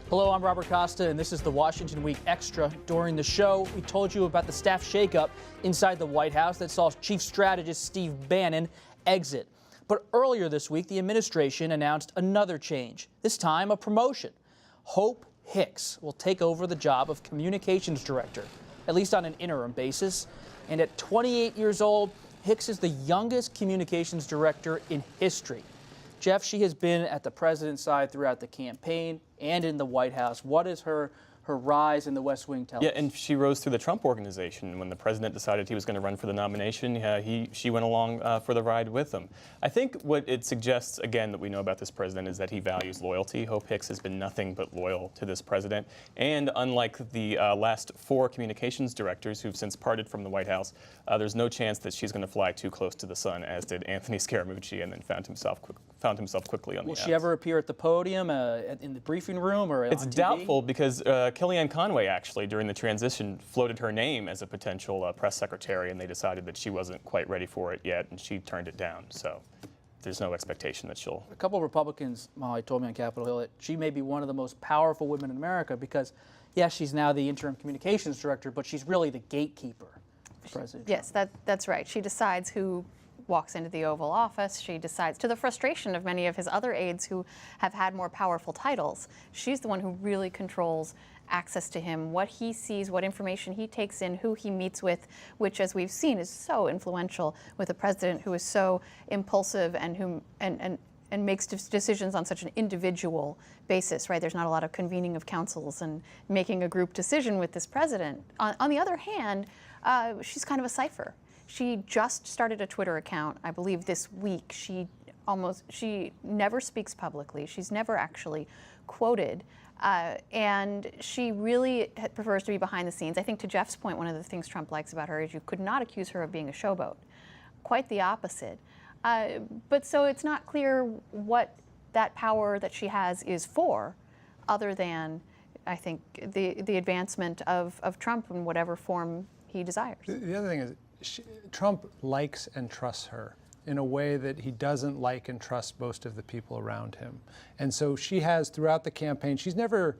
Hello, I'm Robert Costa, and this is the Washington Week Extra. During the show, we told you about the staff shakeup inside the White House that saw Chief Strategist Steve Bannon exit. But earlier this week, the administration announced another change, this time a promotion. Hope Hicks will take over the job of Communications Director, at least on an interim basis. And at 28 years old, Hicks is the youngest Communications Director in history. Jeff, she has been at the president's side throughout the campaign and in the White House. What is her rise in the West Wing tell us? Yeah, and she rose through the Trump organization. When the president decided he was going to run for the nomination, she went along for the ride with him. I think what it suggests, again, that we know about this president is that he values loyalty. Hope Hicks has been nothing but loyal to this president. And unlike the last 4 communications directors who've since parted from the White House, there's no chance that she's going to fly too close to the sun, as did Anthony Scaramucci, and then found himself quickly on the outs. Will she ever appear at the podium, in the briefing room, or It's on TV? doubtful, because Kellyanne Conway actually, during the transition, floated her name as a potential press secretary, and they decided that she wasn't quite ready for it yet, and she turned it down. So there's no expectation that she'll... A couple of Republicans, Molly, told me on Capitol Hill that she may be one of the most powerful women in America because, yes, she's now the interim communications director, but she's really the gatekeeper for President Trump. Yes, that's right. She decides who walks into the Oval Office. She decides, to the frustration of many of his other aides who have had more powerful titles, she's the one who really controls access to him, what he sees, what information he takes in, who he meets with, which, as we've seen, is so influential with a president who is so impulsive and makes decisions on such an individual basis, right? There's not a lot of convening of councils and making a group decision with this president. On the other hand, she's kind of a cipher. She just started a Twitter account, I believe, this week. She never speaks publicly. She's never actually quoted. And she really prefers to be behind the scenes. I think, to Jeff's point, one of the things Trump likes about her is you could not accuse her of being a showboat. Quite the opposite. But so it's not clear what that power that she has is for, other than, I think, the advancement of Trump in whatever form he desires. The other thing is, Trump likes and trusts her in a way that he doesn't like and trust most of the people around him. And so she has, throughout the campaign, she's never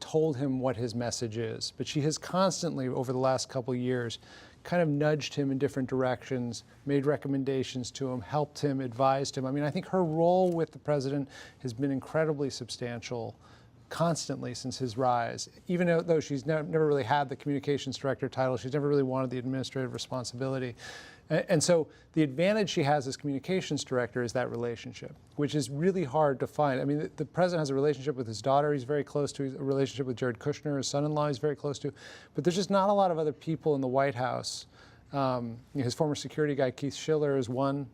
told him what his message is, but she has constantly, over the last couple of years, kind of nudged him in different directions, made recommendations to him, helped him, advised him. I mean, I think her role with the president has been incredibly substantial constantly since his rise. Even though she's never really had the communications director title, she's never really wanted the administrative responsibility. And so the advantage she has as communications director is that relationship, which is really hard to find. I mean, the president has a relationship with his daughter he's very close to, a relationship with Jared Kushner, his son-in-law, he's very close to. But there's just not a lot of other people in the White House. His former security guy, Keith Schiller, is one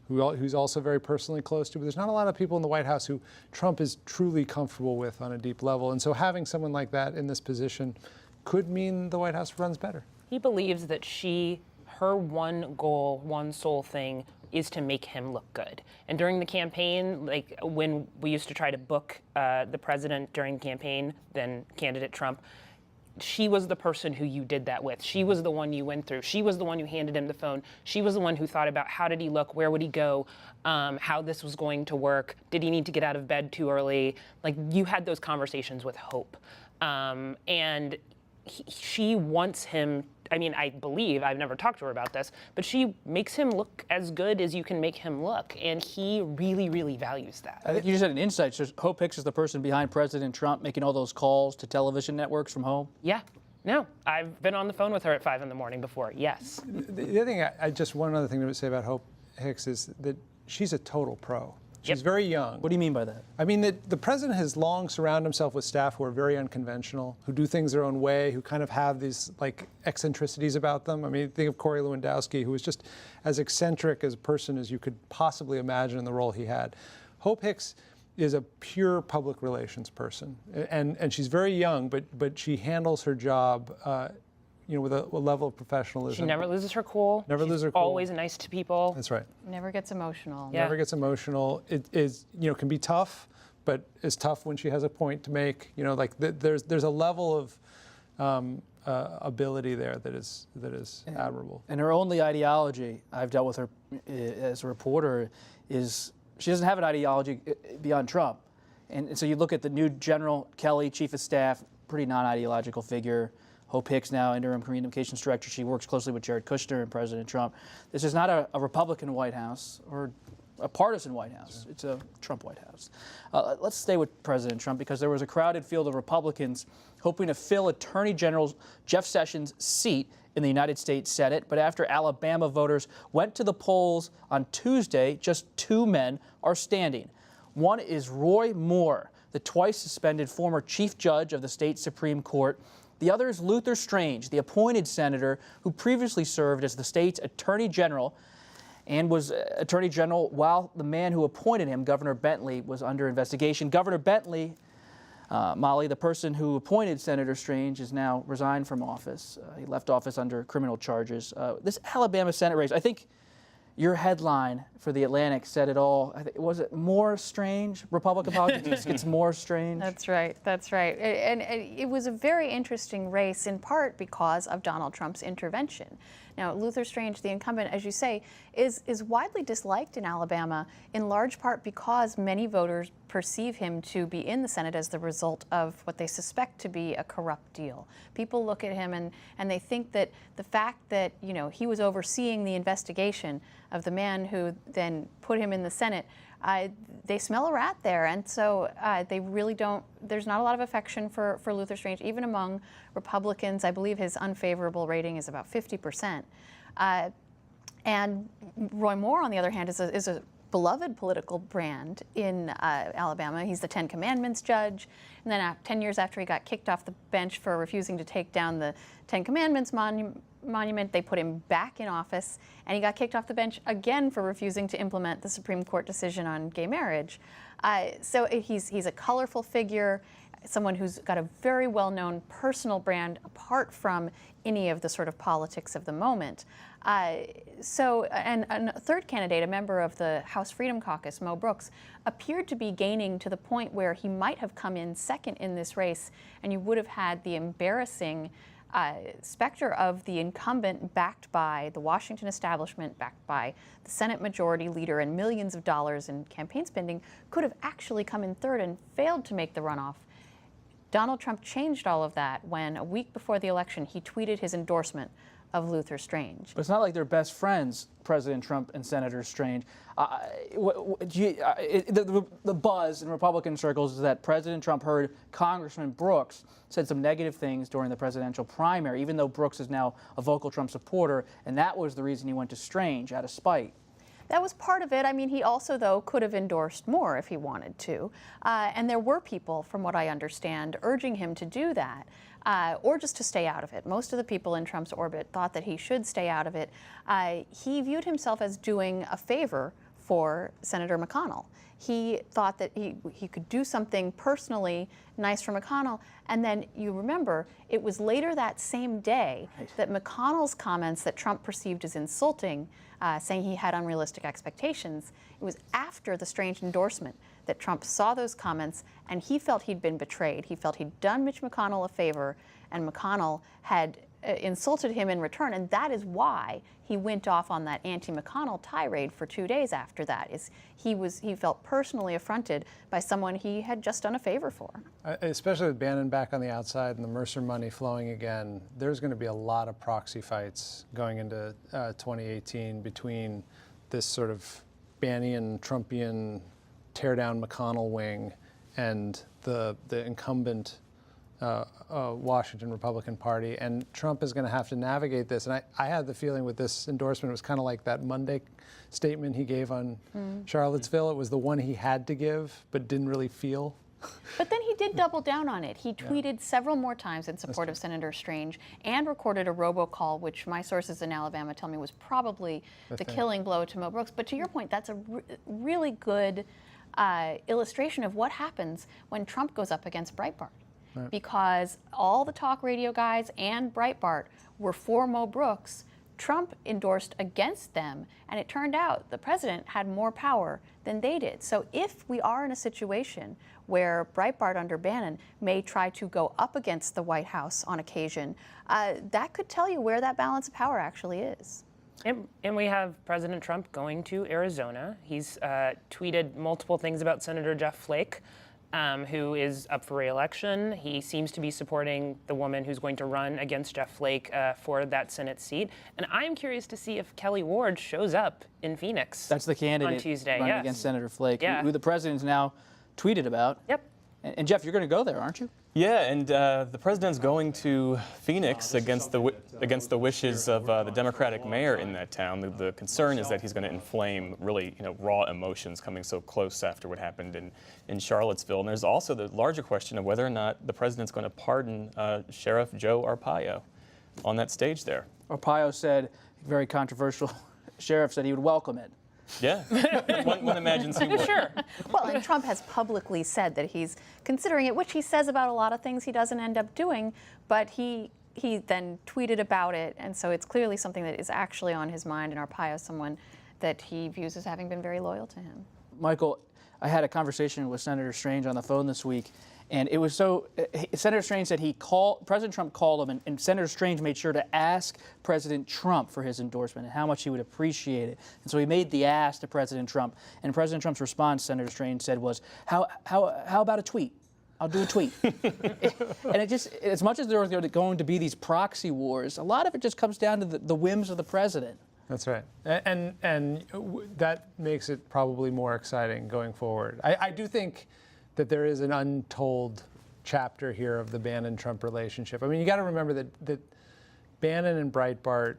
who's also very personally close to, but there's not a lot of people in the White House who Trump is truly comfortable with on a deep level. And so having someone like that in this position could mean the White House runs better. He believes that her one goal, one sole thing, is to make him look good. And during the campaign, like when we used to try to book the president during the campaign, then candidate Trump, she was the person who you did that with. She was the one you went through. She was the one who handed him the phone. She was the one who thought about how did he look, where would he go, how this was going to work, did he need to get out of bed too early? Like, you had those conversations with Hope. And she wants him, I mean, I believe, I've never talked to her about this, but she makes him look as good as you can make him look, and he really, really values that. I think you just had an insight. So Hope Hicks is the person behind President Trump making all those calls to television networks from home? Yeah. No, I've been on the phone with her at 5 in the morning before, yes. The other thing, one other thing to say about Hope Hicks is that she's a total pro. She's very young. What do you mean by that? I mean that the president has long surrounded himself with staff who are very unconventional, who do things their own way, who kind of have these like eccentricities about them. I mean, think of Corey Lewandowski, who was just as eccentric as a person as you could possibly imagine in the role he had. Hope Hicks is a pure public relations person, and she's very young, but she handles her job with a level of professionalism. She never loses her cool. Never loses her cool. Always nice to people. That's right. Never gets emotional. Yeah. Never gets emotional. It is, can be tough, but is tough when she has a point to make. There's a level of ability there that is admirable. And her only ideology, I've dealt with her as a reporter, is she doesn't have an ideology beyond Trump. And so you look at the new General Kelly, Chief of Staff, pretty non-ideological figure. Hope Hicks, now interim communications director. She works closely with Jared Kushner and President Trump. This is not a Republican White House or a partisan White House. It's a Trump White House. Let's stay with President Trump, because there was a crowded field of Republicans hoping to fill Attorney General Jeff Sessions' seat in the United States Senate. But after Alabama voters went to the polls on Tuesday, just 2 men are standing. One is Roy Moore, the twice suspended former chief judge of the state Supreme Court. The other is Luther Strange, the appointed senator who previously served as the state's attorney general and was attorney general while the man who appointed him, Governor Bentley, was under investigation. Governor Bentley, Molly, the person who appointed Senator Strange, is now resigned from office. He left office under criminal charges. This Alabama Senate race, I think your headline for The Atlantic said it all. Was it more strange? Republican politics gets more strange? That's right. That's right. And it was a very interesting race, in part because of Donald Trump's intervention. Now, Luther Strange, the incumbent, as you say, is widely disliked in Alabama, in large part because many voters perceive him to be in the Senate as the result of what they suspect to be a corrupt deal. People look at him and they think that the fact that, you know, he was overseeing the investigation of the man who then put him in the Senate, they smell a rat there, and so they really don't. There's not a lot of affection for Luther Strange, even among Republicans. I believe his unfavorable rating is about 50%. And Roy Moore, on the other hand, is a beloved political brand in Alabama. He's the Ten Commandments judge, and then 10 years after he got kicked off the bench for refusing to take down the Ten Commandments monument, they put him back in office, and he got kicked off the bench again for refusing to implement the Supreme Court decision on gay marriage. So he's a colorful figure, someone who's got a very well-known personal brand apart from any of the sort of politics of the moment. And a third candidate, a member of the House Freedom Caucus, Mo Brooks, appeared to be gaining to the point where he might have come in second in this race, and you would have had the embarrassing specter of the incumbent backed by the Washington establishment, backed by the Senate Majority Leader, and millions of dollars in campaign spending, could have actually come in third and failed to make the runoff. Donald Trump changed all of that when, a week before the election, he tweeted his endorsement of Luther Strange. But it's not like they're best friends, President Trump and Senator Strange. The buzz in Republican circles is that President Trump heard Congressman Brooks said some negative things during the presidential primary, even though Brooks is now a vocal Trump supporter, and that was the reason he went to Strange, out of spite. That was part of it. I mean, he also, though, could have endorsed Moore if he wanted to. And there were people, from what I understand, urging him to do that, or just to stay out of it. Most of the people in Trump's orbit thought that he should stay out of it. He viewed himself as doing a favor for Senator McConnell. He thought that he could do something personally nice for McConnell. And then, you remember, it was later that same day that McConnell's comments that Trump perceived as insulting, saying he had unrealistic expectations, it was after the Strange endorsement that Trump saw those comments, and he felt he'd been betrayed. He felt he'd done Mitch McConnell a favor, and McConnell had insulted him in return, and that is why he went off on that anti-McConnell tirade for 2 days after that. He felt personally affronted by someone he had just done a favor for. Especially with Bannon back on the outside and the Mercer money flowing again, there's going to be a lot of proxy fights going into 2018 between this sort of Bannon, Trumpian, tear down McConnell wing and the incumbent Washington Republican Party, and Trump is going to have to navigate this. And I had the feeling with this endorsement, it was kind of like that Monday statement he gave on Charlottesville. It was the one he had to give, but didn't really feel. But then he did double down on it. He tweeted several more times in support of Senator Strange and recorded a robocall, which my sources in Alabama tell me was probably the killing blow to Mo Brooks. But to your point, that's a really good illustration of what happens when Trump goes up against Breitbart. Right. Because all the talk radio guys and Breitbart were for Mo Brooks. Trump endorsed against them, and it turned out the president had more power than they did. So if we are in a situation where Breitbart under Bannon may try to go up against the White House on occasion, that could tell you where that balance of power actually is. And we have President Trump going to Arizona. He's tweeted multiple things about Senator Jeff Flake. who is up for re-election. He seems to be supporting the woman who's going to run against Jeff Flake for that Senate seat. And I'm curious to see if Kelly Ward shows up in Phoenix. That's the candidate on Tuesday. running Yes. against Senator Flake, Yeah. who the president's now tweeted about. Yep. And Jeff, you're going to go there, aren't you? Yeah, and the president's going to Phoenix against the wishes of the Democratic mayor in that town. The concern is that he's going to inflame really raw emotions coming so close after what happened in Charlottesville. And there's also the larger question of whether or not the president's going to pardon Sheriff Joe Arpaio on that stage there. Arpaio said, very controversial, sheriff said he would welcome it. Yeah, one imagines he would. Sure. Well, and Trump has publicly said that he's considering it, which he says about a lot of things he doesn't end up doing, but he then tweeted about it, and so it's clearly something that is actually on his mind, and Arpaio is someone that he views as having been very loyal to him. Michael, I had a conversation with Senator Strange on the phone this week, and it was Senator Strange said President Trump called him, and Senator Strange made sure to ask President Trump for his endorsement and how much he would appreciate it. And so he made the ask to President Trump, and President Trump's response, Senator Strange said, was, how about a tweet? I'll do a tweet. And it just, as much as there are going to be these proxy wars, a lot of it just comes down to the whims of the president. That's right. And that makes it probably more exciting going forward. I do think that there is an untold chapter here of the Bannon-Trump relationship. I mean, you got to remember that Bannon and Breitbart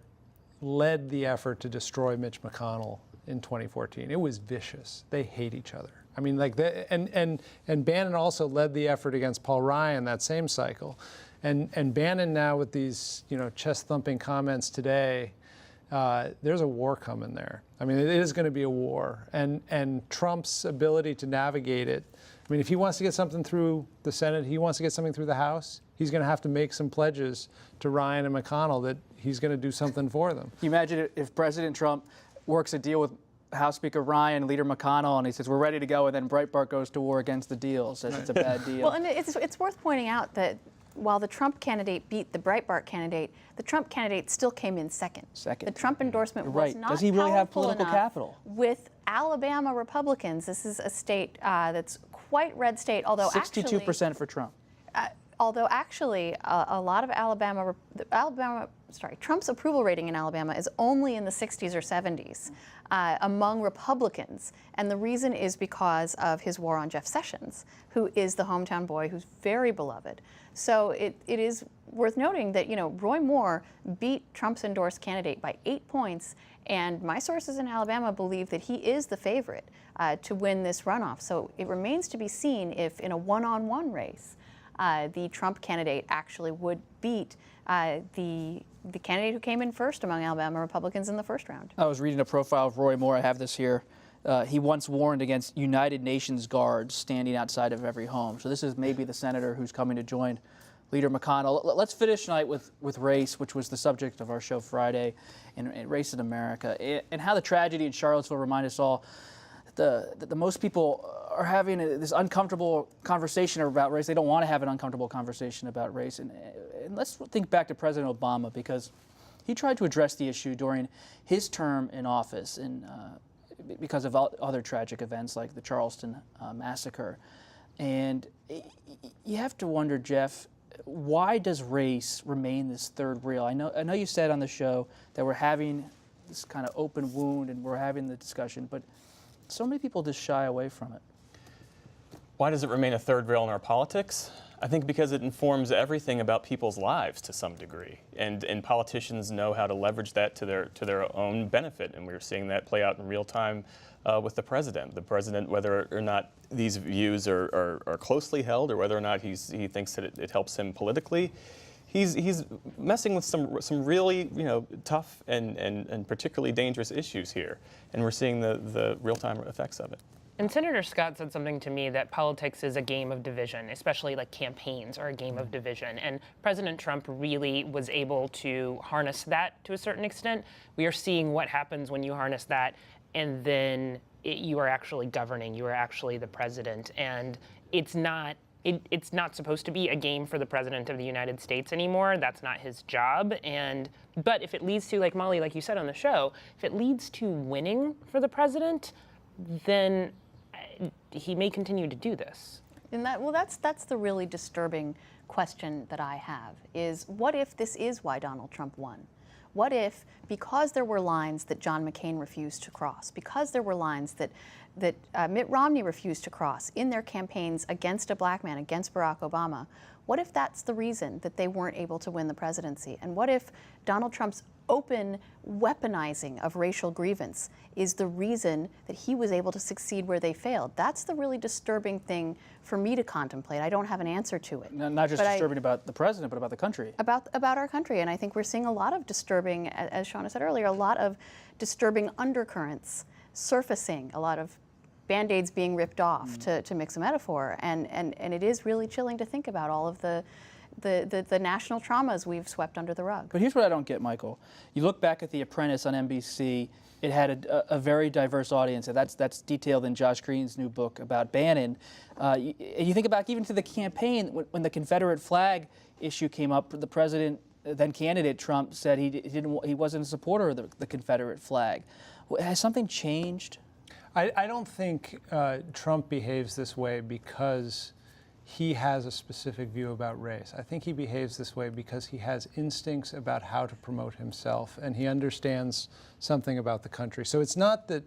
led the effort to destroy Mitch McConnell in 2014. It was vicious. They hate each other. I mean, and Bannon also led the effort against Paul Ryan that same cycle. And Bannon now with these, chest-thumping comments today, there's a war coming there. I mean, it is going to be a war. And Trump's ability to navigate it, I mean, if he wants to get something through the Senate, he wants to get something through the House, he's going to have to make some pledges to Ryan and McConnell that he's going to do something for them. Can you imagine if President Trump works a deal with House Speaker Ryan and Leader McConnell, and he says, we're ready to go, and then Breitbart goes to war against the deal, says it's a bad deal. Well, and it's worth pointing out that while the Trump candidate beat the Breitbart candidate, the Trump candidate still came in second. Second. The Trump endorsement was Right. not Does he really have powerful political enough capital? with Alabama Republicans. This is a state that's quite red state, although 62% for Trump. Although actually, a lot of Trump's approval rating in Alabama is only in the 60s or 70s among Republicans. And the reason is because of his war on Jeff Sessions, who is the hometown boy who's very beloved. So it is worth noting that, Roy Moore beat Trump's endorsed candidate by 8 points. And my sources in Alabama believe that he is the favorite to win this runoff. So it remains to be seen if in a one-on-one race, the Trump candidate actually would beat the candidate who came in first among Alabama Republicans in the first round. I was reading a profile of Roy Moore. I have this here. He once warned against United Nations guards standing outside of every home. So this is maybe the senator who's coming to join Leader McConnell. Let's finish tonight with race, which was the subject of our show Friday, and race in America, and how the tragedy in Charlottesville reminded us all that the most people are having this uncomfortable conversation about race. They don't want to have an uncomfortable conversation about race. And let's think back to President Obama, because he tried to address the issue during his term in office, and because of other tragic events like the Charleston massacre. And you have to wonder, Jeff, why does race remain this third rail? I know you said on the show that we're having this kind of open wound and we're having the discussion, but so many people just shy away from it. Why does it remain a third rail in our politics? I think because it informs everything about people's lives to some degree, and politicians know how to leverage that to their own benefit, and we're seeing that play out in real time with the president. The president, whether or not these views are closely held, or whether or not he thinks that it helps him politically, he's messing with some really tough and particularly dangerous issues here, and we're seeing the real time effects of it. And Senator Scott said something to me that politics is a game of division, especially like campaigns are a game of division. And President Trump really was able to harness that to a certain extent. We are seeing what happens when you harness that, and then you are actually governing, you are actually the president. And it's not supposed to be a game for the president of the United States anymore. That's not his job. But if it leads to, like Molly, like you said on the show, if it leads to winning for the president, then he may continue to do this. And that's the really disturbing question that I have, is what if this is why Donald Trump won? What if, because there were lines that John McCain refused to cross, because there were lines that Mitt Romney refused to cross in their campaigns against a black man, against Barack Obama, what if that's the reason that they weren't able to win the presidency? And what if Donald Trump's open weaponizing of racial grievance is the reason that he was able to succeed where they failed? That's the really disturbing thing for me to contemplate. I don't have an answer to it. Not just disturbing about the president, but about the country. About our country. And I think we're seeing a lot of disturbing, as Shauna said earlier, a lot of disturbing undercurrents surfacing, a lot of Band-Aids being ripped off, to mix a metaphor. And it is really chilling to think about all of the national traumas we've swept under the rug. But here's what I don't get, Michael. You look back at The Apprentice on NBC, it had a very diverse audience, and that's detailed in Josh Green's new book about Bannon. You think back even to the campaign, when the Confederate flag issue came up, the president, then candidate Trump, said he wasn't a supporter of the Confederate flag. Has something changed? I don't think Trump behaves this way because he has a specific view about race. I think he behaves this way because he has instincts about how to promote himself, and he understands something about the country. So it's not that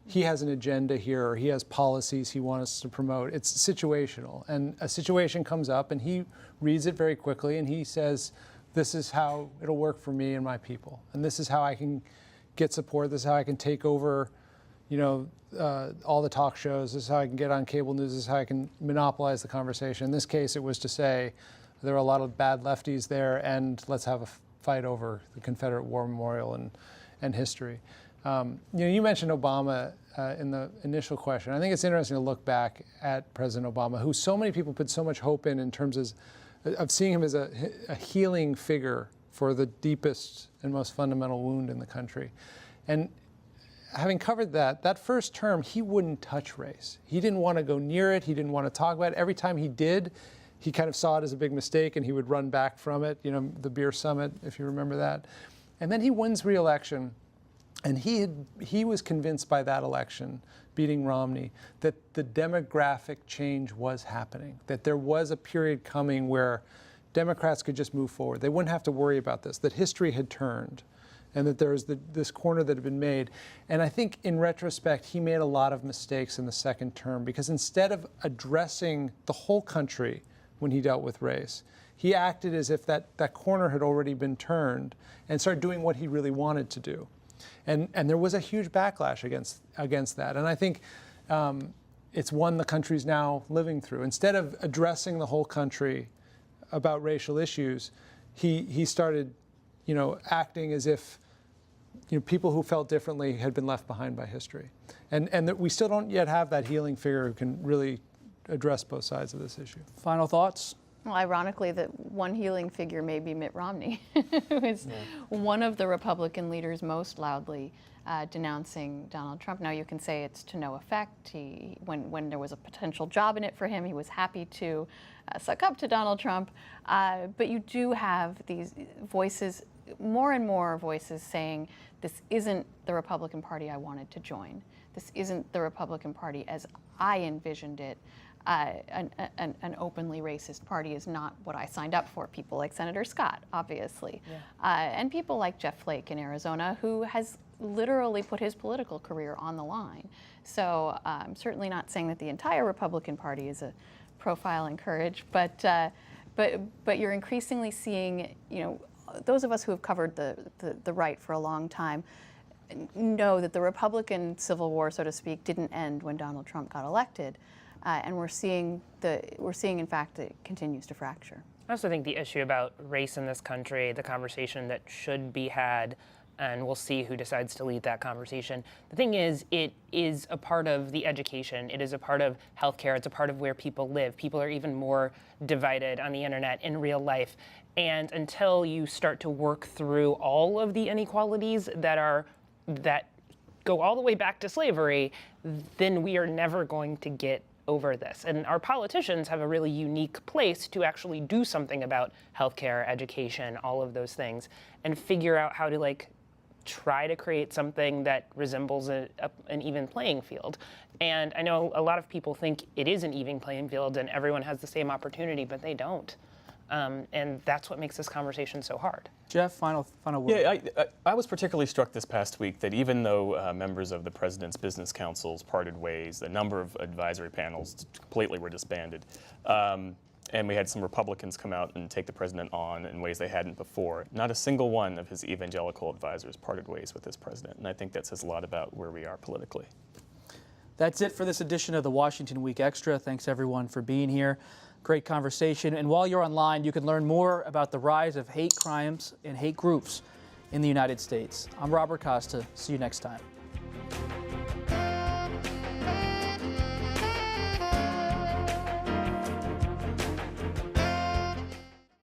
he has an agenda here or he has policies he wants to promote. It's situational, and a situation comes up and he reads it very quickly and he says, this is how it'll work for me and my people, and this is how I can get support, this is how I can take over all the talk shows, this is how I can get on cable news, this is how I can monopolize the conversation. In this case, it was to say there are a lot of bad lefties there, and let's have a fight over the Confederate War Memorial and history. You mentioned Obama in the initial question. I think it's interesting to look back at President Obama, who so many people put so much hope in terms of seeing him as a healing figure for the deepest and most fundamental wound in the country. And having covered that first term, he wouldn't touch race. He didn't want to go near it. He didn't want to talk about it. Every time he did, he kind of saw it as a big mistake and he would run back from it, the beer summit, if you remember that. And then he wins re-election, and he was convinced by that election, beating Romney, that the demographic change was happening, that there was a period coming where Democrats could just move forward. They wouldn't have to worry about this, that history had turned, and that there was this corner that had been made. And I think in retrospect, he made a lot of mistakes in the second term, because instead of addressing the whole country when he dealt with race, he acted as if that corner had already been turned and started doing what he really wanted to do. And there was a huge backlash against that. And I think it's one the country's now living through. Instead of addressing the whole country about racial issues, he started acting as if people who felt differently had been left behind by history. And that we still don't yet have that healing figure who can really address both sides of this issue. Final thoughts? Well, ironically, that one healing figure may be Mitt Romney, who is one of the Republican leaders most loudly denouncing Donald Trump. Now, you can say it's to no effect. When there was a potential job in it for him, he was happy to suck up to Donald Trump. But you do have these voices, more and more voices saying, this isn't the Republican Party I wanted to join. This isn't the Republican Party as I envisioned it. An openly racist party is not what I signed up for. People like Senator Scott, obviously, and people like Jeff Flake in Arizona, who has literally put his political career on the line. So I'm certainly not saying that the entire Republican Party is a profile in courage, but you're increasingly seeing, those of us who have covered the right for a long time know that the Republican Civil War, so to speak, didn't end when Donald Trump got elected. And we're seeing, in fact, that it continues to fracture. I also think the issue about race in this country, the conversation that should be had, and we'll see who decides to lead that conversation. The thing is, it is a part of the education. It is a part of healthcare. It's a part of where people live. People are even more divided on the internet in real life. And until you start to work through all of the inequalities that go all the way back to slavery, then we are never going to get over this. And our politicians have a really unique place to actually do something about healthcare, education, all of those things, and figure out how to try to create something that resembles an even playing field. And I know a lot of people think it is an even playing field and everyone has the same opportunity, but they don't. And that's what makes this conversation so hard. Jeff, final word. Yeah, I was particularly struck this past week that even though members of the president's business councils parted ways, a number of advisory panels completely were disbanded. And we had some Republicans come out and take the president on in ways they hadn't before. Not a single one of his evangelical advisors parted ways with this president. And I think that says a lot about where we are politically. That's it for this edition of the Washington Week Extra. Thanks, everyone, for being here. Great conversation. And while you're online, you can learn more about the rise of hate crimes and hate groups in the United States. I'm Robert Costa. See you next time.